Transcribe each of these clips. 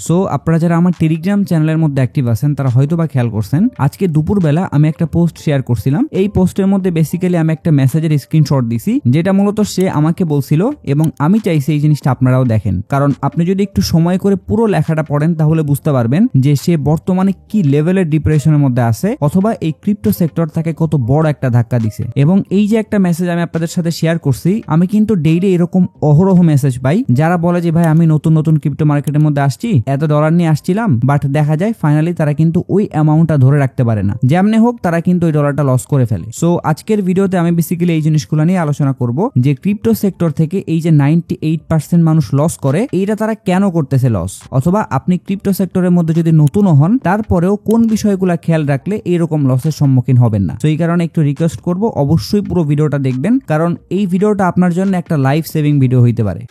So আপনারা যারা আমার টেলিগ্রাম চ্যানেলের মধ্যে অ্যাক্টিভ আছেন তারা হয়তো বা খেয়াল করছেন, আজকে দুপুরবেলা আমি একটা পোস্ট শেয়ার করছিলাম। এই পোস্টের মধ্যে বেসিক্যালি আমি একটা মেসেজের স্ক্রিনশট দিছি, যেটা মূলত সে আমাকে বলছিল এবং আমি চাইছি এই জিনিসটা আপনারাও দেখেন। কারণ আপনি যদি একটু সময় করে পুরো লেখাটা পড়েন তাহলে বুঝতে পারবেন যে সে বর্তমানে কি লেভেলের ডিপ্রেশনের মধ্যে আছে, অথবা এই ক্রিপ্টো সেক্টর তাকে কত বড় একটা ধাক্কা দিছে। এবং এই যে একটা মেসেজ আমি আপনাদের সাথে শেয়ার করছি, আমি কিন্তু ডেইলি এরকম অহরহ মেসেজ পাই যারা বলে যে ভাই আমি নতুন নতুন ক্রিপ্টো মার্কেটের মধ্যে আসছি, এত ডলার নিয়ে আসছিলাম, বাট দেখা যায় ফাইনালি তারা কিন্তু ওই অ্যামাউন্টটা ধরে রাখতে পারে না, যেমনি হোক তারা কিন্তু ওই ডলারটা লস করে ফেলে। সো আজকের ভিডিওতে আমি বেসিক্যালি এই জিনিসগুলো নিয়ে আলোচনা করব যে ক্রিপ্টো সেক্টর থেকে এই যে 98% মানুষ লস করে, এইটা তারা কেন করতেছে লস, অথবা আপনি ক্রিপ্টো সেক্টরের মধ্যে যদি নতুনও হন তারপরেও কোন বিষয়গুলো খেয়াল রাখলে এইরকম লসের সম্মুখীন হবেন না। তো এই কারণে একটু রিকোয়েস্ট করব অবশ্যই পুরো ভিডিওটা দেখবেন, কারণ এই ভিডিওটা আপনার জন্য একটা লাইফ সেভিং ভিডিও হইতে পারে।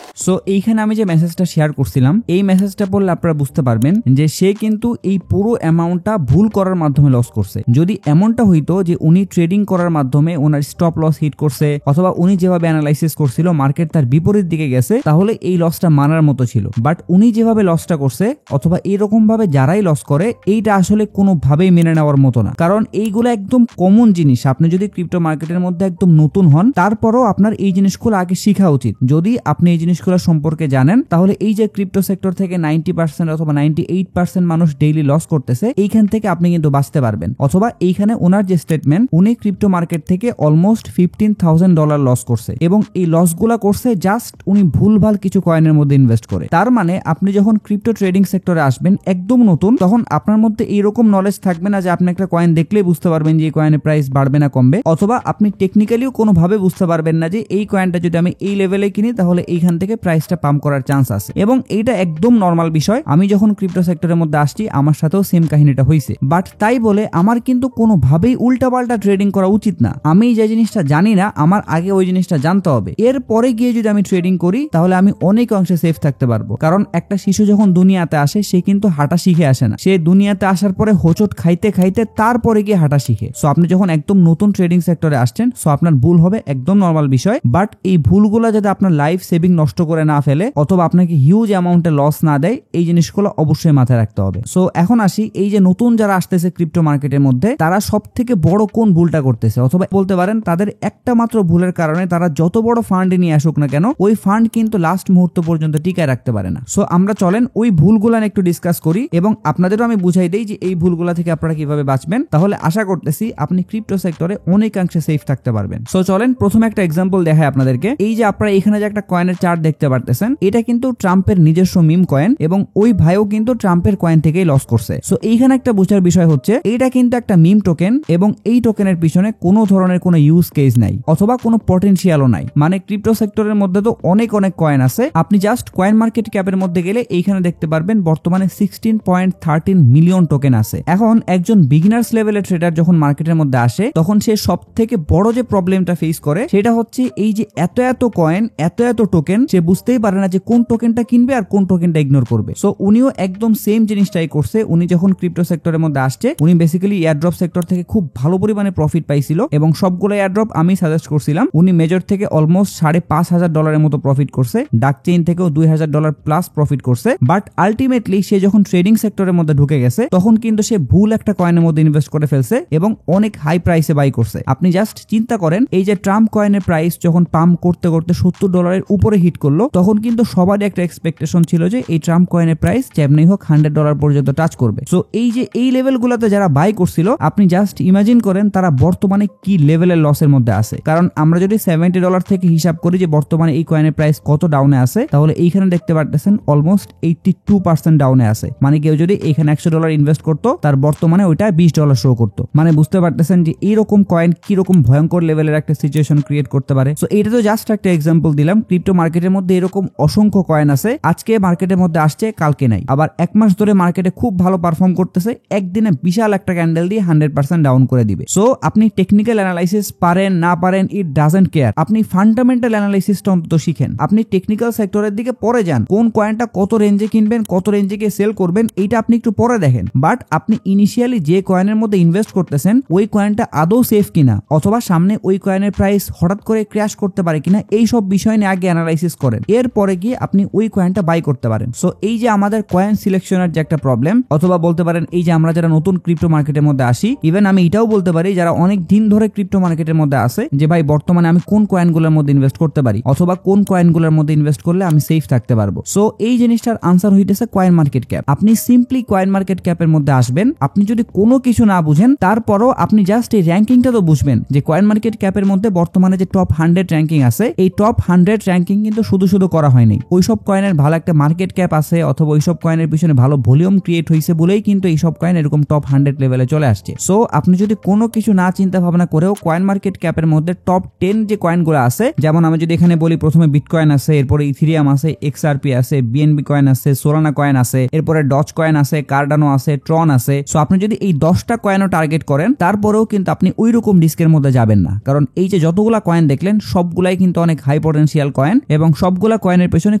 সো এইখানে আমি যে মেসেজটা শেয়ার করছিলাম, এই মেসেজটা পড়লে আপনারা বুঝতে পারবেন যে সে কিন্তু এই পুরো অ্যামাউন্টটা ভুল করার মাধ্যমে লস করছে। যদি এমনটা হইতো যে উনি ট্রেডিং করার মাধ্যমে ওনার স্টপ লস হিট করছে, অথবা উনি যেভাবে অ্যানালাইসিস করছিল মার্কেট তার বিপরীত দিকে গেছে, তাহলে এই লসটা মানার মতো ছিল। বাট উনি যেভাবে লসটা করছে, অথবা এরকম ভাবে যারাই লস করে, এইটা আসলে কোনোভাবেই মেনে নেওয়ার মতো না। কারণ এইগুলো একদম কমন জিনিস। আপনি যদি ক্রিপ্টো মার্কেটের মধ্যে একদম নতুন হন, তারপরও আপনার এই জিনিসগুলো আগে শেখা উচিত। যদি আপনি এই জিনিসগুলো সম্পর্কে জানেন, তাহলে এই যে ক্রিপ্টো সেক্টর থেকে 90% অথবা 98% মানুষ ডেইলি লস করতেছে, এইখান থেকে আপনি কিন্তু বাঁচতে পারবেন। অথবা এইখানে ওনার যে স্টেটমেন্ট, উনি ক্রিপ্টো মার্কেট থেকে অলমোস্ট $15,000 লস করছে, এবং এই লসগুলা করছে জাস্ট উনি ভুলভাল কিছু কয়েনের মধ্যে ইনভেস্ট করে। তার মানে আপনি যখন ক্রিপ্টো ট্রেডিং সেক্টরে আসবেন একদম নতুন, তখন আপনার মধ্যে এইরকম নলেজ থাকবে না যে আপনি একটা কয়েন দেখলেই বুঝতে পারবেন যে এই কয়েনের প্রাইস বাড়বে না কমবে, অথবা আপনি টেকনিক্যালিও কোনোভাবে বুঝতে পারবেন না যে এই কয়েনটা যদি আমি এই লেভেলে কিনি তাহলে এইখান থেকে প্রাইসটা পাম্প করার চান্স আছে। এবং এইটা একদম নর্মাল বিষয়। আমি যখন ক্রিপ্টো সেক্টরের মধ্যে আসছি আমার সাথেও সেম কাহিনীটা হয়েছে। বাট তাই বলে আমার কিন্তু কোনোভাবেই উল্টাপাল্টা ট্রেডিং করা উচিত না। আমি যে জিনিসটা জানি না, আমার আগে ওই জিনিসটা জানতে হবে, এরপরে গিয়ে যদি আমি ট্রেডিং করি তাহলে আমি অনেক অংশে সেফ থাকতে পারবো। কারণ একটা শিশু যখন দুনিয়াতে আসে সে কিন্তু হাঁটা শিখে আসে না, সে দুনিয়াতে আসার পরে হোঁচট খাইতে খাইতে তারপরে গিয়ে হাঁটা শিখে। সো আপনি যখন একদম নতুন ট্রেডিং সেক্টরে আসছেন, সো আপনার ভুল হবে, একদম নর্মাল বিষয়। বাট এই ভুলগুলো যাতে আপনার লাইফ সেভিং নষ্ট করে না ফেলে, অথবা আপনাকে হিউজ অ্যামাউন্টে লস না দেয়, এই জিনিসগুলো অবশ্যই মাথায় রাখতে হবে। সো এখন আসি, এই যে নতুন যারা আসতেছে ক্রিপ্টো মার্কেটের মধ্যে, তারা সব থেকে বড় কোন ভুলটা করতেছে, অথবা বলতে পারেন তাদের একটা মাত্র ভুলের কারণে তারা যত বড় ফান্ড নিয়ে আসুক না কেন, ওই ফান্ড কিন্তু লাস্ট মুহূর্ত পর্যন্ত টিকায় রাখতে পারে না। সো আমরা চলেন ওই ভুলগুলা একটু ডিসকাস করি, এবং আপনাদেরও আমি বুঝাই দেই যে এই ভুলগুলা থেকে আপনারা কিভাবে বাঁচবেন। তাহলে আশা করতেছি আপনি ক্রিপ্টো সেক্টরে অনেকাংশে সেফ থাকতে পারবেন। সো চলেন প্রথমে একটা এক্সাম্পল দেখাই আপনাদেরকে। এই যে আপনারা এখানে যে একটা কয়েনের চার্ট দেখতে পারতেছেন, এটা কিন্তু ট্রাম্পের নিজস্ব মিম কয়েন, এবং ওই ভাইও কিন্তু ট্রাম্পের কয়েন থেকেই লস করছে। সো এইখানে একটা বোঝার বিষয় হচ্ছে, এইটা কিন্তু একটা মিম টোকেন, এবং এই টোকেনের পিছনে কোনো ধরনের কোনো ইউজ কেস নাই, অথবা কোনো পটেনশিয়ালও নাই। মানে ক্রিপ্টো সেক্টরের মধ্যে তো অনেক কয়েন আছে। আপনি জাস্ট কয়েন মার্কেট ক্যাপের মধ্যে গেলে এইখানে দেখতে পারবেন বর্তমানে 16.13 মিলিয়ন টোকেন আছে। এখন একজন বিগিনার্স লেভেলের ট্রেডার যখন মার্কেটের মধ্যে আসে, তখন সে সব থেকে বড় যে প্রবলেমটা ফেস করে সেটা হচ্ছে এই যে এত কয়েন, এত টোকেন, সে বুঝতেই পারে না যে কোন টোকেনটা কিনবে আর কোন টোকেনটা ইগনোর করবে। সো উনিও একদম সেম জিনিসটাই করছে। উনি যখন ক্রিপ্টো সেক্টরের মধ্যে আসছে, উনি বেসিক্যালি এয়ারড্রপ সেক্টর থেকে খুব ভালো পরিমাণে প্রফিট পাইছিল, এবং সবগুলো এয়ারড্রপ আমি সাজেস্ট করছিলাম। উনি মেজর থেকে অলমোস্ট $5,500 মতো প্রফিট করছে, ডাক চেইন থেকেও $2,000 প্লাস প্রফিট করছে। বাট আলটিমেটলি সে যখন ট্রেডিং সেক্টরের মধ্যে ঢুকে গেছে, তখন কিন্তু সে ভুল একটা কয়েনের মধ্যে ইনভেস্ট করে ফেলছে, এবং অনেক হাই প্রাইসে বাই করছে। আপনি জাস্ট চিন্তা করেন, এই যে ট্রাম্প কয়েনের প্রাইস যখন পাম্প করতে করতে $70 উপরে হিট করলো, তখন কিন্তু সবারই একটা এক্সপেকটেশন ছিল যে এই ট্রাম্প কয়েনের প্রাইস যেমনি হোক $100 পর্যন্ত টাচ করবে। সো এই যে এই লেভেলগুলোতে যারা বাই করছিল, আপনি জাস্ট ইমাজিন করেন তারা বর্তমানে কি লেভেলের লসের মধ্যে আছে। কারণ আমরা যদি $70 থেকে হিসাব করি যে বর্তমানে এই কয়েনের প্রাইস কত ডাউনে আছে, তাহলে এইখানে দেখতে পারতেছেন অলমোস্ট 82% ডাউনে আছে। মানে কেউ যদি এখানে $100 ইনভেস্ট করতো, তার বর্তমানে ওইটা $20 শো করতো। মানে বুঝতে পারতেছেন যে এইরকম কয়েন কিরকম ভয়ঙ্কর লেভেলের একটা সিচুয়েশন ক্রিয়েট করতে পারে। সো এটা তো জাস্ট একটা এক্সাম্পল দিলাম। ক্রিপ্টো মার্কেটের মধ্যে এরকম অসংখ্য কয়েন আছে, আজকে মার্কেটের মধ্যে আসছে, কালকে নাই। আবার এক মাস ধরে মার্কেটে খুব ভালো পারফর্ম করতেছে, একদিনে বিশাল একটা ক্যান্ডেল দিয়ে 100% ডাউন করে দিবে। সো আপনি টেকনিক্যাল অ্যানালাইসিস পারেন না পারেন, ইট ডাজন্ট কেয়ার। আপনি ফান্ডামেন্টাল অ্যানালাইসিসটা অন্তত শিখেন। আপনি টেকনিক্যাল সেক্টরের দিকে পরে যান, কোন কয়েনটা কত রেঞ্জে কিনবেন, কত রেঞ্জে গিয়ে সেল করবেন, এইটা আপনি একটু পরে দেখেন। বাট আপনি ইনিশিয়ালি যে কয়েনের মধ্যে ইনভেস্ট করতেছেন, ওই কয়েনটা আদৌ সেফ কিনা, অথবা সামনে ওই কয়েনের প্রাইস হঠাৎ করে ক্র্যাশ করতে পারে কিনা, এই সব বিষয় নিয়ে আগে অ্যানালাইসিস করেন, এরপরে গিয়ে আপনি ওই কয়েনটা বাই করতে পারেন। সো এই যে আমাদের কয়েন সিলেকশনের যে একটা প্রবলেম, অথবা বলতে পারেন এই যে আমরা যারা নতুন ক্রিপ্টো মার্কেটের মধ্যে আসি, ইভেন আমি এটাও বলতে পারি যারা অনেক দিন ধরে ক্রিপ্টো মার্কেটের মধ্যে আছে, যে ভাই বর্তমানে আমি কোন কয়েনগুলোর মধ্যে ইনভেস্ট করতে পারি অথবা কোন কয়েনগুলোর মধ্যে ইনভেস্ট করলে আমি সেফ থাকতে পারবো। সো এই জিনিসটার আনসার হইতেছে কয়েন মার্কেট ক্যাপ। আপনি সিম্পলি কয়েন মার্কেট ক্যাপের মধ্যে আসবেন, আপনি যদি কোনো কিছু না বুঝেন তারপরও আপনি জাস্ট এই র্যাঙ্কিংটা তো বুঝবেন যে কয়েন মার্কেট ক্যাপের মধ্যে বর্তমানে যে টপ 100 র্যাঙ্কিং আছে, এই টপ 100 র্যাঙ্কিং কিন্তু শুধু করা হয়নি, ওইসব কয়েনের ভালো একটা মার্কেট ক্যাপ আছে অথবা ওইসব কয়েনের পিছনে ভালো ভলিউম ক্রিয়েট হয়েছে বলেই কিন্তু এইসব কয়েন এরকম টপ 100 লেভেলে চলে আসছে। সো আপনি যদি কোনো কিছু না চিন্তা ভাবনা করেও কয়েন মার্কেট ক্যাপের মধ্যে টপ 10 যে কয়েনগুলো আছে, যেমন আমি যদি এখানে বলি প্রথমে বিটকয়েন আছে, এরপরে ইথেরিয়াম আছে, এক্সআরপি আছে, বিএনবি কয়েন আছে, সোলানা কয়েন আছে, এরপরে ডজ কয়েন আছে, কার্ডানো আছে, ট্রন আছে। সো আপনি যদি এই 10টা কয়েনও টার্গেট করেন তারপরেও কিন্তু আপনি ওই রকম রিস্কের মধ্যে যাবেন না, কারণ এই যে যতগুলা কয়েন দেখলেন সবগুলাই কিন্তু অনেক হাই পটেনশিয়াল কয়েন এবং সবগুলা কয়েনের পেছনে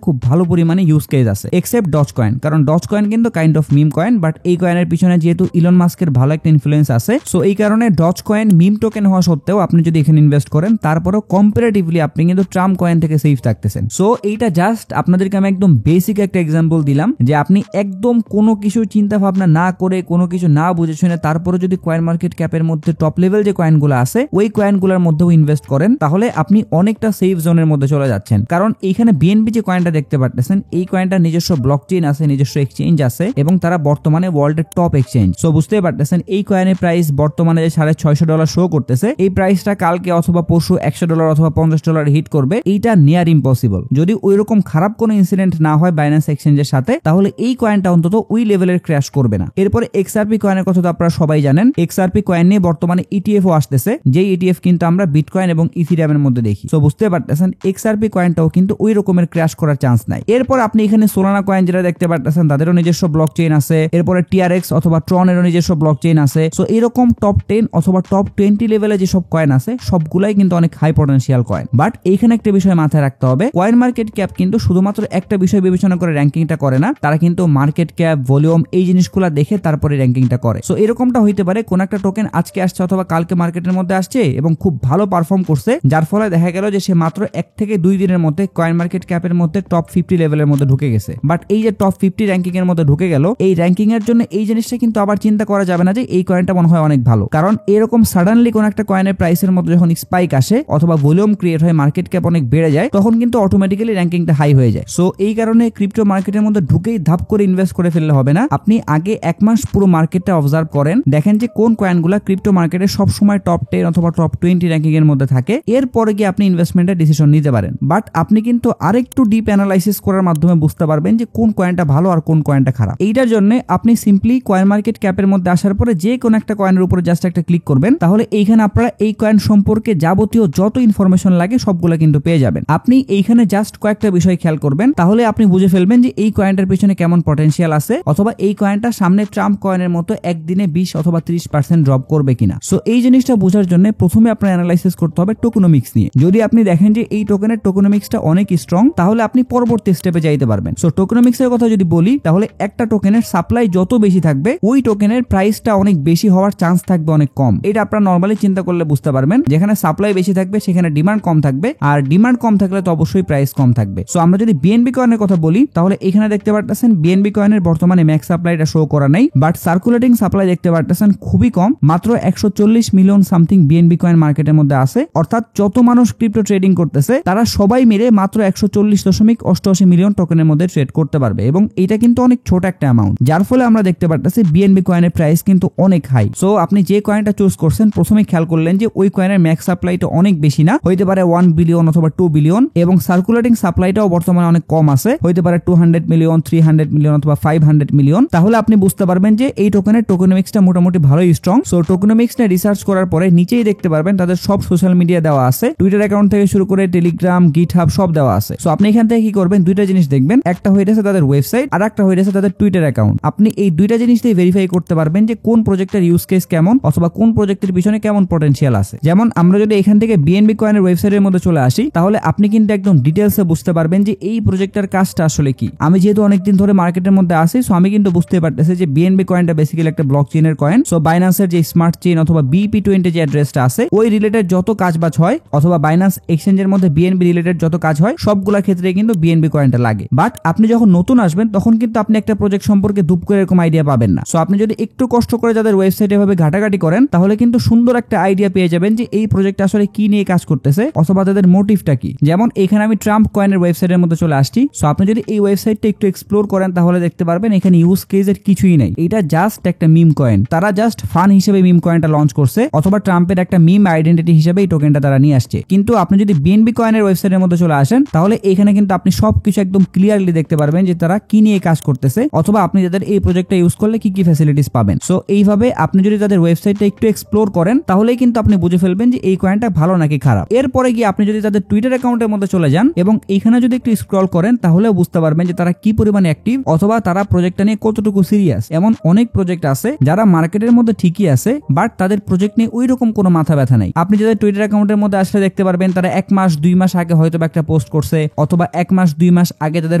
খুব ভালো পরিমাণে ইউজ কেস আছে, এক্সেপ্ট ডজ কয়েন, কারণ ডজ কয়েন কিন্তু kind of meme coin, but এই কয়েনের পিছনে যেহেতু ইলন মাস্কের ভালো একটা ইনফ্লুয়েন্স আছে, সো এই কারণে ডজ কয়েন মিম টোকেন হওয়া সত্ত্বেও আপনি যদি এখানে ইনভেস্ট করেন তারপরেও কম্পারেটিভলি আপনি কিন্তু ট্রাম্প কয়েন থেকে সেফ থাকতেছেন। সো এইটা জাস্ট আপনাদেরকে আমি একদম বেসিক একটা এক্সাম্পল দিলাম যে আপনি একদম কোনো কিছু চিন্তা ভাবনা না করে কোনো কিছু না বুঝে শুনে তারপরে যদি কয়েন মার্কেট ক্যাপের মধ্যে টপ লেভেল যে কয়েনগুলো আছে ওই কয়েনগুলোর মধ্যেও ইনভেস্ট করেন তাহলে আপনি অনেকটা সেফ জোনের মধ্যে চলে যাচ্ছেন। কারণ এইখানে বিএনবি যে কয়েনটা দেখতে পাচ্ছেন এই কয়েনটা নিজস্ব ব্লকচেইন আছে, নিজস্ব এক্সচেঞ্জ আছে এবং তারা বর্তমানে ওয়ার্ল্ডের টপ এক্সচেঞ্জ। সো বুঝতেই পারতেছেন এই কয়েনের প্রাইস বর্তমানে যে $650 শো করতেছে, এই প্রাইসটা কালকে অথবা পরশু $100 অথবা $50 হিট করবে, এইটা নিয়ার ইম্পসিবল। যদি ওইরকম খারাপ কোনো ইনসিডেন্ট না হয় বাইন্যান্স এক্সচেঞ্জের সাথে তাহলে এই কয়েনটা অন্তত ওই লেভেলের ক্র্যাশ করবে না। এরপরে এক্সআরপি কয়েনের কথা তো আপনারা সবাই জানেন, এক্সআরপি কয়েন নিয়ে বর্তমানে ইটিএফও আসতেছে, যেই ইটিএফ কিন্তু আমরা বিটকয়েন এবং ইথেরিয়ামের মধ্যে দেখি। সো বুঝতে পারতেছেন এক্সআরপি কয়েনটাও কিন্তু ওই রকমের ক্র্যাশ করার চান্স নাই। এরপর আপনি এখানে সোলানা কয়েন যেটা দেখতে পারতেছেন তাদেরও নিজস্ব ব্লকচেইন আছে, এরপরে টিআরএক্স অথবা ট্রনেরও নিজস্ব ব্লকচেইন আছে। সো এরকম টপ 10 অথবা টপ 20 লেভেলে যেসব কয়েন আছে সবগুলাই কিন্তু অনেক হাই পটেনশিয়াল কয়েন। বাট এইখানে একটা বিষয় মাথায় রাখতে হবে, কয়েন মার্কেট ক্যাপ কিন্তু শুধুমাত্র একটা বিষয় বিবেচনা করে র্যাঙ্কিংটা করে না, তারা কিন্তু মার্কেট ক্যাপ, ভলিউম এই জিনিসগুলো দেখে তারপরে র্যাঙ্কিংটা করে। সো এরকমটা হইতে পারে কোন একটা টোকেন আজকে আসছে অথবা কালকে মার্কেটের মধ্যে আসছে এবং খুব ভালো পারফর্ম করছে, যার ফলে দেখা গেল যে সে মাত্র 1 থেকে 2 দিনের মধ্যে কয়েন মার্কেট ক্যাপের মধ্যে টপ 50 লেভেলের মধ্যে ঢুকে গেছে। বাট এই যে টপ 50 র্যাঙ্কিং এর মধ্যে ঢুকে গেল, এই র্যাঙ্কিং এর জন্য এই জিনিসটা কিন্তু আবার চিন্তা করা যাবে না যে এই কয়েনটা মনে হয় অনেক ভালো, কারণ এরকম সাডেনলি কোন একটা কয়েনের প্রাইসের মধ্যে যখন স্পাইক আসে অথবা ভলিউম ক্রিয়েট হয়, মার্কেট ক্যাপ অনেক বেড়ে যায়, তখন কিন্তু অটোমেটিক্যালি র্যাঙ্কিংটা হাই হয়ে যায়। সো এই কারণে ক্রিপ্টো মার্কেটের মধ্যে ঢুকেই ধাপ করে ইনভেস্ট করে ফেললে হবে না, আপনি আগে 1 মাস পুরো মার্কেটটা অবজার্ভ করেন, দেখেন যে কোন কয়েনগুলা ক্রিপ্টো মার্কেটে সবসময় টপ 10 অথবা টপ 20 র্যাঙ্কিং এর মধ্যে থাকে, এরপরে গিয়ে আপনি ইনভেস্টমেন্টের ডিসিশন নিতে পারেন। বাট আপনি কিন্তু আরেকটু ডিপ অ্যানালাইসিস করার মাধ্যমে বুঝতে পারবেন যে কোন কয়েনটা ভালো আর কোন কয়েনটা খারাপ। এইটার জন্য আপনি সিম্পলি কয়েন মার্কেট ক্যাপের মধ্যে আসার পরে যে কোন একটা কয়েনের উপরে জাস্ট একটা ক্লিক করবেন, তাহলে এইখানে আপনারা এই কয়েন সম্পর্কে যাবতীয় যত ইনফরমেশন লাগে সবগুলো কিন্তু পেয়ে যাবেন। আপনি এইখানে জাস্ট কয়েকটা বিষয় খেয়াল করবেন, তাহলে আপনি বুঝে ফেলবেন যে এই কয়েনটার পিছনে কেমন পটেনশিয়াল আছে অথবা এই কয়েনটা সামনে ট্রাম্প কয়েনের মতো একদিনে 20 অথবা 30% ড্রপ করবে কিনা। সো এই জিনিসটা বোঝার জন্য প্রথমে আপনার অ্যানালাইসিস করতে হবে টোকেনোমিক্স নিয়ে। যদি আপনি দেখেন যে এই টোকেনের টোকেনোমিক্সটা অনেক স্ট্রং, তাহলে আপনি পরবর্তী স্টেপে যাইতে পারবেন। সো টোকেনোমিক্স এর কথা যদি বলি, তাহলে একটা টোকেনের সাপ্লাই যত বেশি থাকবে ওই টোকেনের প্রাইসটা অনেক বেশি হওয়ার চান্স থাকবে অনেক কম। এটা আপনারা নরমালি চিন্তা করলে বুঝতে পারবেন, যেখানে সাপ্লাই বেশি থাকবে সেখানে ডিমান্ড কম থাকবে, আর ডিমান্ড কম থাকলে তো অবশ্যই প্রাইস কম থাকবে। সো আমরা যদি বিএনবি কয়েনের কথা বলি, তাহলে এখানে দেখতে পারতেছেন বিএনবি কয়েনের বর্তমানে ম্যাক্স সাপ্লাইটা শো করা নাই, বাট সার্কুলেটিং সাপ্লাই দেখতে পারতেছেন খুবই কম, মাত্র 140 মিলিয়ন সামথিং বিএনবি কয়েন মার্কেটের মধ্যে আছে। অর্থাৎ যত মানুষ ক্রিপ্টো ট্রেডিং করতেছে তারা সবাই মিলে মাত্র 140.88 মিলিয়ন টোকেনের মধ্যে ট্রেড করতে পারবে, এবং এটা কিন্তু অনেক ছোট একটা অ্যামাউন্ট, যার ফলে আমরা দেখতে পারতেছি বিএনবি কয়েনের প্রাইস কিন্তু অনেক হাই। সো আপনি যে কয়েনটা চুজ করছেন প্রথমে খেয়াল করলেন যে ওই কয়েনের ম্যাক্স সাপ্লাইটা অনেক বেশি না, হইতে পারে 1 বিলিয়ন অথবা 2 বিলিয়ন, এবং সার্কুলেটিং সাপ্লাইটাও বর্তমানে অনেক কম আছে, হইতে পারে 200 মিলিয়ন, 300 মিলিয়ন অথবা 500 মিলিয়ন। তাহলে আপনি বুঝতে পারবেন যে এই টোকেনের টোকেনোমিক্সটা মোটামুটি ভালোই স্ট্রং। সো টোকেনোমিক্স নিয়ে রিসার্চ করার পরে নিচেই দেখতে পারবেন তাদের সব সোশ্যাল মিডিয়া দেওয়া আছে, টুইটার অ্যাকাউন্ট থেকে শুরু করে টেলিগ্রাম, গিটহাব সব দেওয়া আছে। সো আপনি এখান থেকে কি করবেন, দুইটা জিনিস দেখবেন, একটা হইতেছে তাদের ওয়েবসাইট আর একটা হইতেছে তাদের টুইটার অ্যাকাউন্ট। আপনি এই দুইটা জিনিস দিয়ে ভেরিফাই করতে পারবেন যে কোন প্রজেক্টের ইউজ কেস কেমন অথবা কোন প্রজেক্টের পিছনে কেমন পটেনশিয়াল আছে। যেমন আমরা যদি এখান থেকে বিএনবি কয়েনের ওয়েবসাইটের মধ্যে চলে আসি, তাহলে আপনি কিন্তু একদম ডিটেলসে বুঝতে পারবেন যে এই প্রজেক্টের কাজটা আসলে কি। আমি যেহেতু অনেকদিন ধরে মার্কেটের মধ্যে আসি, সো আমি কিন্তু বুঝতে পারতেছি যে বিএনবি কয়েনটা বেসিক্যালি একটা ব্লক চেইনের কয়েন। সো বাইন্যান্সের যে স্মার্ট চেইন অথবা BEP20 যে অ্যাড্রেসটা আছে ওই রিলেটেড যত কাজবাজ হয় অথবা বাইন্যান্স এক্সচেঞ্জের মধ্যে বিএনবি রিলেটেড যত কাজ হয় সবগুলা ক্ষেত্রে কিন্তু বিএনবি কয়েনটা লাগে। বাট আপনি যখন নতুন আসবেন তখন কিন্তু আপনি একটা প্রজেক্ট সম্পর্কে ধুপ করে এরকম আইডিয়া পাবেন না। সো আপনি যদি একটু কষ্ট করে যাদের ওয়েবসাইটে এভাবে ঘাটাঘাটি করেন তাহলে কিন্তু সুন্দর একটা আইডিয়া পেয়ে যাবেন যে এই প্রজেক্ট আসলে কি নিয়ে কাজ করতেছে অথবা তাদের মোটিভটা কি। যেমন এখানে আমি ট্রাম্প কয়েনের ওয়েবসাইটের মধ্যে চলে আসছি। সো আপনি যদি এই ওয়েবসাইটটা একটু এক্সপ্লোর করেন তাহলে দেখতে পারবেন এখানে ইউজ কেসের কিছুই নাই। এটা জাস্ট একটা মিম কয়েন। তারা জাস্ট ফান হিসেবে মিম কয়েনটা লঞ্চ করছে অথবা ট্রাম্পের একটা মিম আইডেন্টিটি হিসেবে এই টোকেনটা তারা নিয়ে আসছে। কিন্তু আপনি যদি বিএনবি কয়েনের ওয়েবসাইটের মধ্যে চলে আসেন তাহলে এখানে কিন্তু আপনি সবকিছু একদম ক্লিয়ারলি দেখতে পারবেন যে তারা কি নিয়ে কাজ করতেছে অথবা আপনি যাদের এই প্রজেক্টটা ইউজ করলে কি কি ফ্যাসিলিটিস পাবেন। সো এইভাবে আপনি যদি তাদের ওয়েবসাইটটা একটু এক্সপ্লোর করেন তাহলেই কিন্তু আপনি বুঝে ফেলবেন যে এই কয়েনটা ভালো নাকি খারাপ। এরপরে গিয়ে আপনি যদি তাদের টুইটার অ্যাকাউন্টের মধ্যে চলে যান এবং এইখানে যদি একটু স্ক্রল করেন তাহলেও বুঝতে পারবেন যে তারা কি পরিমাণে অ্যাক্টিভ অথবা তারা প্রজেক্টটা নিয়ে কতটুকু সিরিয়াস। এমন অনেক প্রজেক্ট আছে যারা মার্কেটের মধ্যে ঠিকই আছে বাট তাদের প্রজেক্ট নিয়ে ওই রকম কোনো মাথা ব্যথা নাই। আপনি যাদের টুইটার অ্যাকাউন্টের মধ্যে আসলে দেখতে পারবেন তারা 1 মাস 2 মাস আগে হয়তো একটা পোস্ট করছে অথবা 1 মাস 2 মাস আগে তাদের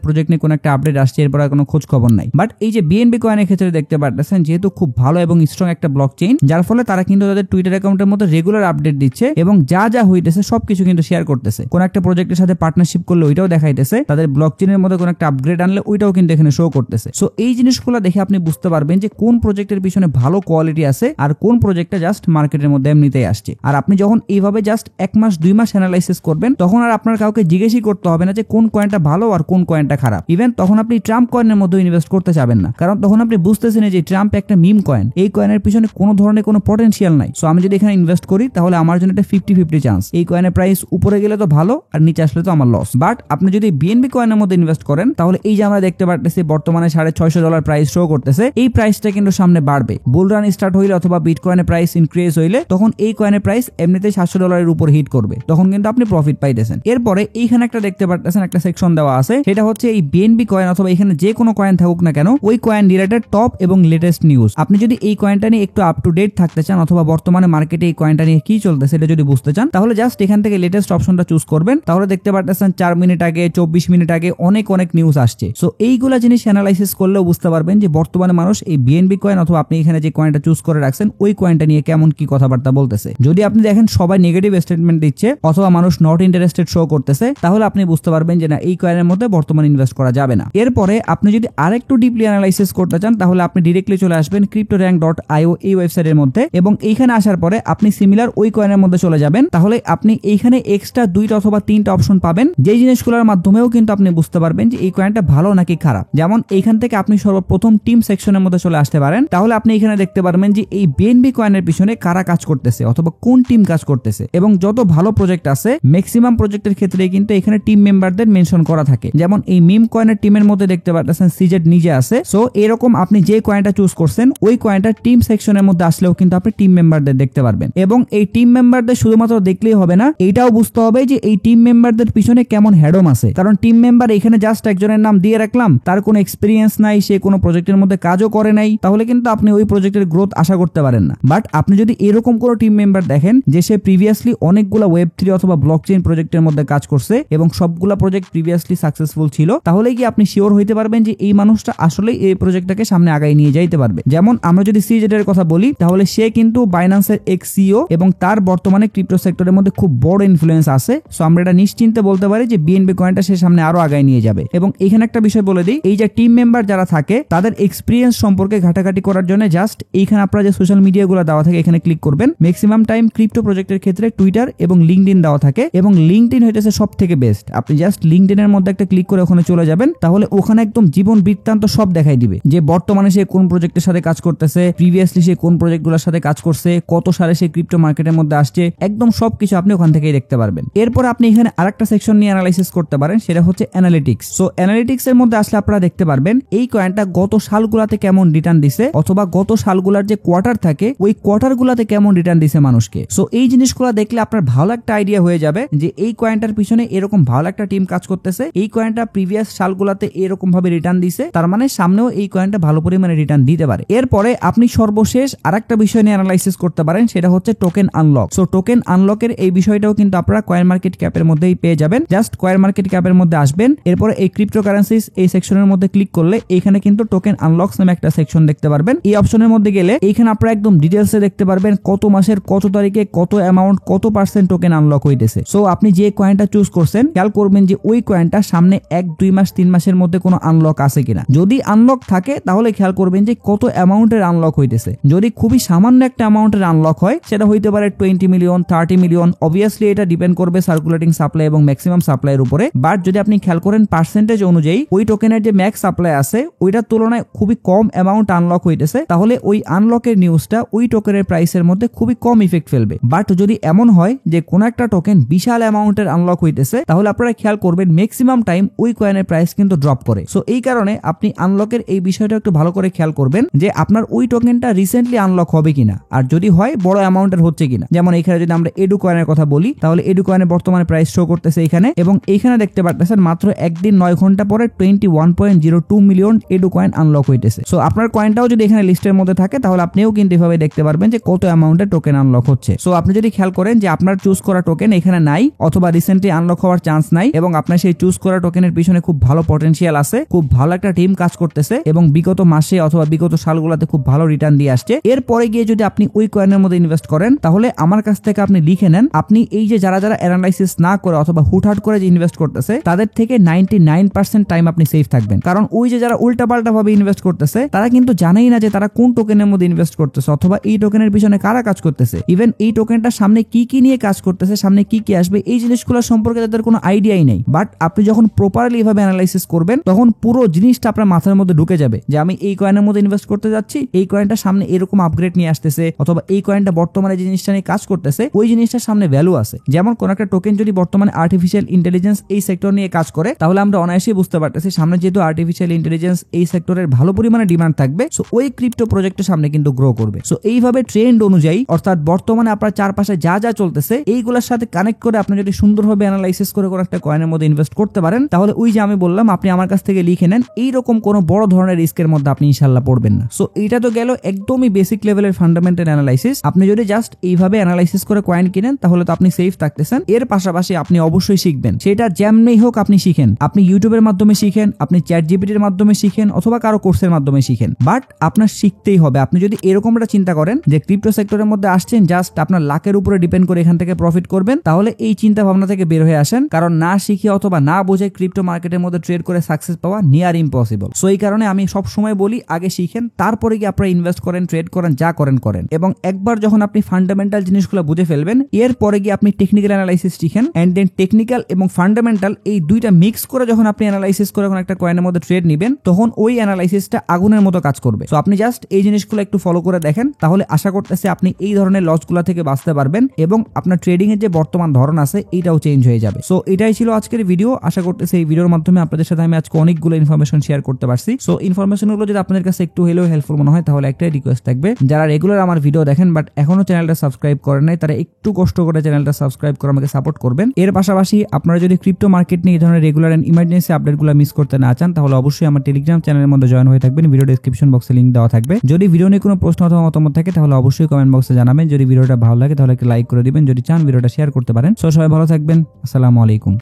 প্রজেক্ট নিয়ে কোনো একটা আপডেট আসছে, এরপর আর কোনো খোঁজ খবর নাই। বাট এই যে বিএনবি কয়েনের ক্ষেত্রে দেখতে পাচ্ছেন যেহেতু খুব ভালো এবং স্ট্রং একটা ব্লক চেইন, যার ফলে তারা কিন্তু তাদের টুইটার অ্যাকাউন্টের মধ্যে রেগুলার আপডেট দিচ্ছে এবং যা যা হইতেছে সবকিছু কিন্তু শেয়ার করতেছে। কোন একটা প্রজেক্টের সাথে পার্টনারশিপ করলে ওইটাও দেখাইতেছে, তাদের ব্লক চেইনের মধ্যে কোনো একটা আপগ্রেড আনলে ওইটাও কিন্তু এখানে শো করতেছে। সো এই জিনিসগুলো দেখে আপনি বুঝতে পারবেন যে কোন প্রজেক্টের পিছনে ভালো কোয়ালিটি আছে আর কোন প্রজেক্টটা জাস্ট মার্কেটের মধ্যে এমনিতেই আসছে। আর আপনি যখন এইভাবে জাস্ট 1 মাস 2 মাস অ্যানালাইসিস করবেন তখন আর আপনার কাউকে জিজ্ঞেসই করতে হবে না যে কোন কয়েনটা ভালো আর কোন কয়েনটা খারাপ। ইভেন তখন আপনি ট্রাম্প কয়েনের মধ্যে ইনভেস্ট করতে চাবেন না, কারণ তখন আপনি বুঝতেছেন যে ট্রাম্প একটা মিম কয়েন, এই কয়েনের পিছনে কোনো ধরনের কোনো পটেনশিয়াল নাই। সো আমি যদি এখানে ইনভেস্ট করি তাহলে আমার জন্য এটা 50-50 চান্স, এই কয়েনের প্রাইস উপরে গেলে তো ভালো আর নিচে আসলে তো আমার লস। বাট আপনি যদি বিএনবি কয়েনের মধ্যে ইনভেস্ট করেন তাহলে এই যে আমরা দেখতে পাচ্ছি বর্তমানে $650 প্রাইস শো করতেছে, এই প্রাইসটা কিন্তু সামনে বাড়বে। বুল রান স্টার্ট হইলে অথবা বিটকয়েনের প্রাইস ইনক্রিজ হইলে তখন এই কয়েনের প্রাইস এমনিতেই $700 উপর হিট করবে, তখন কিন্তু আপনি প্রফিট পাইতেছেন। এরপরে এইখানে একটা দেখতে পাচ্ছেন একটা সেকশন দেওয়া আছে, সেটা হচ্ছে এই বিএনবি কয়েন অথবা এখানে যে কোনো কয়েন থাকুক না কেন ওই কয়েন রিলেটেড টপ এবং লেটেস্ট নিউজ। আপনি যদি এই কয়েনটা নিয়ে একটু আপ টু ডেট থাকতে চান অথবা বর্তমানে মার্কেটে এই কয়েনটা নিয়ে কি চলতেছে এটা যদি বুঝতে চান তাহলে জাস্ট এখান থেকে লেটেস্ট অপশনটা চুজ করবেন। তাহলে দেখতে পাচ্ছেন 4 মিনিট আগে 24 মিনিট আগে অনেক নিউজ আসছে। সো এইগুলা জিনিস অ্যানালাইসিস করলেও বুঝতে পারবেন যে বর্তমানে মানুষ এই বিএনবি কয়েন অথবা আপনি এখানে যে কয়েনটা চুজ করে রাখছেন ওই কয়েনটা নিয়ে কেমন কি কথাবার্তা বলতেছে। যদি আপনি দেখেন সবাই নেগেটিভ স্টেটমেন্ট দিচ্ছে অথবা মানুষ নট ইন্টারেস্টেড শো করতেছে তাহলে আপনি বুঝতে পারবেন যে না এই কয়েনের মধ্যে বর্তমানে ইনভেস্ট করা যাবে না। এরপরে আপনি যদি আরেকটু ডিপলি অ্যানালাইসিস করতে চান তাহলে আপনি ডিরেক্টলি চলে আসবেন cryptorank.io এই ওয়েবসাইটের মধ্যে এবং এইখানে আসার পরে আপনি সিমিলার ওই কয়েনের মধ্যে চলে যাবেন। তাহলে আপনি এইখানে এক্সট্রা 2টা অথবা 3টা অপশন পাবেন, যে জিনিসগুলোর মাধ্যমেও কিন্তু আপনি বুঝতে পারবেন যে এই কয়েনটা ভালো নাকি খারাপ। যেমন এইখান থেকে আপনি সর্বপ্রথম টিম সেকশনের মধ্যে চলে আসতে পারেন, তাহলে আপনি এখানে দেখতে পারবেন যে এই বিএনবি কয়েনের পিছনে কারা কাজ করতেছে অথবা কোন টিম কাজ করতেছে এবং যত ভালো প্রজেক্ট আছে ম্যাক্সিমাম প্রজেক্টের ক্ষেত্রে কিন্তু এখানে টিম মেম্বারদের মেনশন করা থাকে। যেমন এই মিম কয়েনের টিমের মধ্যে দেখতে পাচ্ছেন সিজেড নিজে আছে। সো এরকম আপনি যে কয়েনটা চুজ করছেন ওই কয়েনটা টিম সেকশনের মধ্যে আসলেও কিন্তু আপনি টিম মেম্বারদের দেখতে পারবেন এবং এই টিম মেম্বারদের শুধুমাত্র দেখলেই হবে না, এইটাও বুঝতে হবে যে এই টিম মেম্বারদের পিছনে কেমন হেডম আছে। কারণ টিম মেম্বার এখানে জাস্ট একজনের নাম দিয়ে রাখলাম, তার কোনো এক্সপিরিয়েন্স নাই, সে কোনো প্রজেক্টের মধ্যে কাজও করে নাই, তাহলে কিন্তু আপনি ওই প্রজেক্টের গ্রোথ আশা করতে পারেন না। বাট আপনি যদি এরকম কোনো টিম মেম্বার দেখেন যে সে প্রিভিয়াসলি অনেকগুলা ওয়েব3 অথবা ব্লকচেইন প্রজেক্টের মধ্যে কাজ করছে এবং সবগুলা প্রজেক্ট প্রিভিয়াসলি সাকসেসফুল ছিল, তাহলে কি আপনি শিওর হইতে পারবেন যে এই মানুষটা আসলে এই প্রজেক্টটাকে সামনে আগায় নিয়ে যাইতে পারবে। যেমন আমরা যদি সিজেড এর কথা বলি তাহলে সে কিন্তু বাইন্যান্সের এক্স সিইও এবং তার বর্তমানে ক্রিপ্টো সেক্টরের মধ্যে খুব বড় ইনফ্লুয়েন্স আছে। সো আমরা এটা নিশ্চিন্তে বলতে পারি যে বিএনবি কয়েনটা সে সামনে আরো আগায় নিয়ে যাবে। এবং এখানে একটা বিষয় বলে দিই, এই যে টিম মেম্বার যারা থাকে তাদের এক্সপিরিয়েন্স সম্পর্কে ঘাটাঘাটি করার জন্য জাস্ট এইখানে আপনারা যে সোশ্যাল মিডিয়াগুলো দেওয়া থাকে এখানে ক্লিক করবেন। ম্যাক্সিমাম টাইম ক্রিপ্টো প্রজেক্টের ক্ষেত্রে টুইটার এবং লিঙ্কডইন দেওয়া থাকে এবং লিঙ্কডইন হইতেছে সবথেকে বেস্ট। আপনি জাস্ট লিঙ্কডইনের মধ্যে একটা ক্লিক করে ওখানে চলে যাবেন, তাহলে ওখানে একদম জীবন বৃত্তান্ত সব দেখাই দিবে যে বর্তমানে সে কোন প্রজেক্টের সাথে কাজ করতেছে, প্রিভিয়াসলি সে কোন প্রজেক্টগুলোর সাথে কাজ করছে, কত সালে সে ক্রিপ্টো মার্কেটের মধ্যে আসছে, একদম সবকিছু আপনি ওখান থেকেই দেখতে পারবেন। এরপর আপনি এখানে আরেকটা সেকশন নিয়ে অ্যানালাইসিস করতে পারেন, সেটা হচ্ছে অ্যানালিটিক্স। সো অ্যানালিটিক্স এর মধ্যে আসলে আপনারা দেখতে পারবেন এই কয়েনটা গত সালগুলাতে কেমন রিটার্ন দিছে অথবা গত সালগুলার যে কোয়ার্টার থাকে ওই কোয়ার্টার গুলাতে কেমন রিটার্ন দিছে মানুষকে। সো এই জিনিসগুলো দেখলে আপনার ভালো একটা আইডিয়া হয়ে যাবে যে এই কয়েনটার পিছনে এরকম ভালো একটা টিম কাজ করতেছে, এই কয়েনটা প্রিভিয়াস সালগুলাতে এরকম ভাবে রিটার্ন দিছে, তার মানে সামনেও এই কয়েনটা ভালো পরিমাণে রিটার্ন দিতে পারে। এরপরে আপনি সর্বশেষ আরেকটা বিষয় নিয়ে অ্যানালাইসিস করতে পারেন, সেটা হচ্ছে টোকেন আনলক। সো টোকেন আনলকের এই বিষয়টাও কিন্তু আপনারা কয়েন মার্কেট ক্যাপের মধ্যেই পেয়ে যাবেন। জাস্ট কয়েন মার্কেট ক্যাপের মধ্যে আসবেন, এরপরে এই ক্রিপ্টোকারেন্সিস এই সেকশনের মধ্যে ক্লিক করলে এখানে কিন্তু টোকেন আনলকস নামে একটা সেকশন দেখতে পারবেন। এই অপশনের মধ্যে গেলে এখানে আপনারা একদম ডিটেইলসে দেখতে পারবেন কত মাসের কত তারিখে কত অ্যামাউন্ট কত পার্সেন্ট টোকেন আনলক হইতেছে। সো আপনি যে কয়েনটা চুজ করছেন করবেন, খেয়াল করবেন যে ওই কয়েনটা সামনে 1-2 মাস 3 মাসের মধ্যে কোনো আনলক আছে কিনা। যদি আনলক থাকে তাহলে খেয়াল করবেন যে কত অ্যামাউন্টের আনলক হইতেছে। যদি খুবই সামান্য একটা অ্যামাউন্টের আনলক হয় সেটা হইতে পারে 20 মিলিয়ন 30 মিলিয়ন, অবভিয়াসলি এটা ডিপেন্ড করবে সার্কুলেটিং সাপ্লাই এবং ম্যাক্সিমাম সাপ্লাইয়ের উপরে। বাট যদি আপনি খেয়াল করেন পার্সেন্টেজ অনুযায়ী ওই টোকেনের যে ম্যাক্স সাপ্লাই আছে ওইটার তুলনায় খুবই কম অ্যামাউন্ট আনলক হইতেছে, তাহলে ওই আনলকের নিউজটা ওই টোকেনের প্রাইসের মধ্যে খুবই কম ইফেক্ট ফেলবে। বাট যদি এমন হয় যে কোন একটা টোকেন বিশাল অ্যামাউন্টের আনলক হইতেছে তাহলে আপনারা খেয়াল করবেন ম্যাক্সিমাম টাইম ওই কয়েনের প্রাইস কিন্তু ড্রপ করে। সো এই কারণে আপনি আনলকের এই বিষয়টা একটু ভালো করে খেয়াল করবেন যে আপনার ওই টোকেনটা রিসেন্টলি আনলক হবে কিনা, আর যদি হয় বড় অ্যামাউন্টের হচ্ছে কিনা। যেমন এখানে যদি আমরা এডু কয়েনের কথা বলি তাহলে এডু কয়েনের বর্তমানে প্রাইস শো করতেছে এখানে, এবং এইখানে দেখতে পাচ্ছেন মাত্র একদিন 9 ঘন্টা পরে 21.02 মিলিয়ন এডু কয়েন আনলক হইতেছে। সো আপনার কয়েনটাও যদি এখানে লিস্টের মধ্যে থাকে তাহলে আপনিও কিন্তু এভাবে দেখতে পারবেন যে কত অ্যামাউন্টের টোকেন আনলক হচ্ছে। সো আপনি যদি খেয়াল করেন যে আপনার চুজ করা টোকেন এখানে নাই অথবা রিসেন্টলি আনলক হওয়ার চান্স নাই এবং আপনার সেই চুজ করা টোকেনের পিছনে খুব ভালো পটেনশিয়াল আছে, খুব ভালো একটা টিম কাজ করতেছে এবং বিগত মাসে অথবা বিগত সালগুলোতে খুব ভালো রিটার্ন দিয়ে আসছে, এরপরে গিয়ে যদি আপনি ওই কয়েনের মধ্যে ইনভেস্ট করেন তাহলে আমার কাছ থেকে আপনি লিখে নেন, আপনি এই যে যারা যারা অ্যানালাইসিস না করে অথবা হুটহাট করে যে ইনভেস্ট করতেছে তাদের থেকে 99% টাইম আপনি সেফ থাকবেন। কারণ ওই যে যারা উল্টাপাল্টা ভাবে ইনভেস্ট করতেছে তারা কিন্তু জানেই না যে তারা কোন টোকেনের মধ্যে ইনভেস্ট করতেছে অথবা এই টোকেনের পিছনে কারা কাজ করতেছে, ইভেন এই টোকেনটা সামনে কি কি নিয়ে কাজ করতেছে, সামনে কি কি আসবে, এই জিনিসগুলো সম্পর্কে তাদের কোনো আইডিয়াই নেই। বাট আপনি যখন প্রপারলি এভাবে অ্যানালাইসিস করবেন তখন পুরো জিনিসটা আপনার মাথার মধ্যে ঢুকে যাবে যে আমি এই কয়েনের মধ্যে ইনভেস্ট করতে যাচ্ছি, এই কয়েনটা সামনে এরকম আপগ্রেড নিয়ে আসতেছে অথবা এই কয়েনটা বর্তমানে যে জিনিসটা নিয়ে কাজ করতেছে ওই জিনিসটার সামনে ভ্যালু আছে। যেমন কোন একটা টোকেন যদি বর্তমানে আর্টিফিশিয়াল ইন্টেলিজেন্স এই সেক্টর নিয়ে কাজ করে তাহলে আমরা অনায়াসেই বুঝতে পারতেছি সামনে যেহেতু আর্টিফিশিয়াল ইন্টেলিজেন্স এই সেক্টরের ভালো পরিমাণে ডিমান্ড থাকবে, সো ওই ক্রিপ্টো প্রজেক্টের সামনে কিন্তু গ্রো করবে। সো এইভাবে ট্রেন্ড অনুযায়ী অর্থাৎ বর্তমানে আপনার চারপাশে যা যা চলতেছে এইগুলোর সাথে কানেক্ট করে আপনি যদি সুন্দরভাবে অ্যানালাইসিস করে কোনো একটা কয়েনের মধ্যে ইনভেস্ট করতে পারেন তাহলে ওই যে আমি বললাম আপনি আমার কাছ থেকে লিখে নেন, এইরকম কোনো বড় ধরনের রিস্কের মধ্যে আপনি ইনশাআল্লাহ পড়বেন না। সো এইটা তো গেল একদমই বেসিক লেভেলের ফান্ডামেন্টাল অ্যানালাইসিস। আপনি যদি জাস্ট এইভাবে অ্যানালাইসিস করে কয়েন কিনেন তাহলে তো আপনি সেফ থাকতেছেন। এর পাশাপাশি আপনি অবশ্যই শিখবেন, সেটা যেমনই হোক আপনি শিখেন, আপনি ইউটিউবের মাধ্যমে শিখেন, আপনি চ্যাট জিপিটির মাধ্যমে শিখেন অথবা কারো কোর্সের মাধ্যমে শিখেন, বাট আপনার শিখতেই হবে। আপনি যদি এরকম একটা চিন্তা করেন যে ক্রিপ্টো সেক্টরের মধ্যে আসছেন জাস্ট আপনার লাখের উপরে ডিপেন্ড করে এখান থেকে প্রফিট করবেন, তাহলে এই চিন্তা ভাবনা থেকে বের হয়ে আসেন, কারণ না শিখে অথবা না বুঝে ক্রিপ্টো মার্কেটের মধ্যে ট্রেড করে সাকসেস পাওয়া নিয়ার ইম্পসিবল। সো এই কারণে আমি সব সময় বলি আগে শিখেন, তারপরে কি আপনারা ইনভেস্ট করেন, ট্রেড করেন, যা করেন করেন, এবং একবার যখন আপনি ফান্ডামেন্টাল জিনিসগুলো বুঝে ফেলবেন এরপরে গিয়ে আপনি টেকনিক্যাল অ্যানালাইসিস শিখেন, এন্ড দেন টেকনিক্যাল এবং ফান্ডামেন্টাল এই দুইটা মিক্স করে যখন আপনি অ্যানালাইসিস করে কোনো একটা কয়েনের মধ্যে ট্রেড নেবেন তখন ওই অ্যানালাইসিসটা আগুনের মতো কাজ করবে। সো আপনি জাস্ট এই জিনিসগুলো একটু ফলো করে দেখেন, তাহলে আশা করতেছি আপনি এই ধরনের লসগুলো থেকে বাঁচতে পারবেন এবং আপনার ট্রেডিং এর যে বর্তমান ধরন আছে এইটাও চেঞ্জ হয়ে যাবে। সো এটাই ছিল আজকের ভিডিও। আশা করতেছি এই ভিডিওর মাধ্যমে আপনাদের সাথে আমি আজকে অনেকগুলো ইনফরমেশন শেয়ার করতে পারছি। সো ইনফরমেশনগুলো যদি আপনাদের কাছে একটু হলেও হেল্পফুল মনে হয় তাহলে একটাই রিকোয়েস্ট থাকবে, যারা রেগুলার আমার ভিডিও দেখেন বাট এখনো চ্যানেলটা সাবস্ক্রাইব করেন নাই তারা একটু কষ্ট করে চ্যানেলটা সাবস্ক্রাইব করে আমাকে সাপোর্ট করবেন। এর পাশাপাশি আপনারা যদি ক্রিপ্টো মার্কেট নিয়ে এই ধরনের রেগুলার এন্ড ইমার্জেন্সি আপডেটগুলো মিস করতে না চান তাহলে অবশ্যই আমার টেলিগ্রাম চ্যানেলের মধ্যে জয়েন হয়ে থাকবেন, ভিডিও ডেসক্রিপশন বক্সে লিংক দেওয়া থাকবে। যদি ভিডিও নিয়ে কোনো প্রশ্ন অথবা মতামত থাকে তাহলে অবশ্যই কমেন্ট বক্সে জানাবেন। যদি ভিডিওটা ভালো লাগে তাহলে একটা লাইক করে দিবেন, যদি চান ভিডিওটা শেয়ার করতে পারেন। সো সবাই ভালো থাকবেন, আসসালামু আলাইকুম।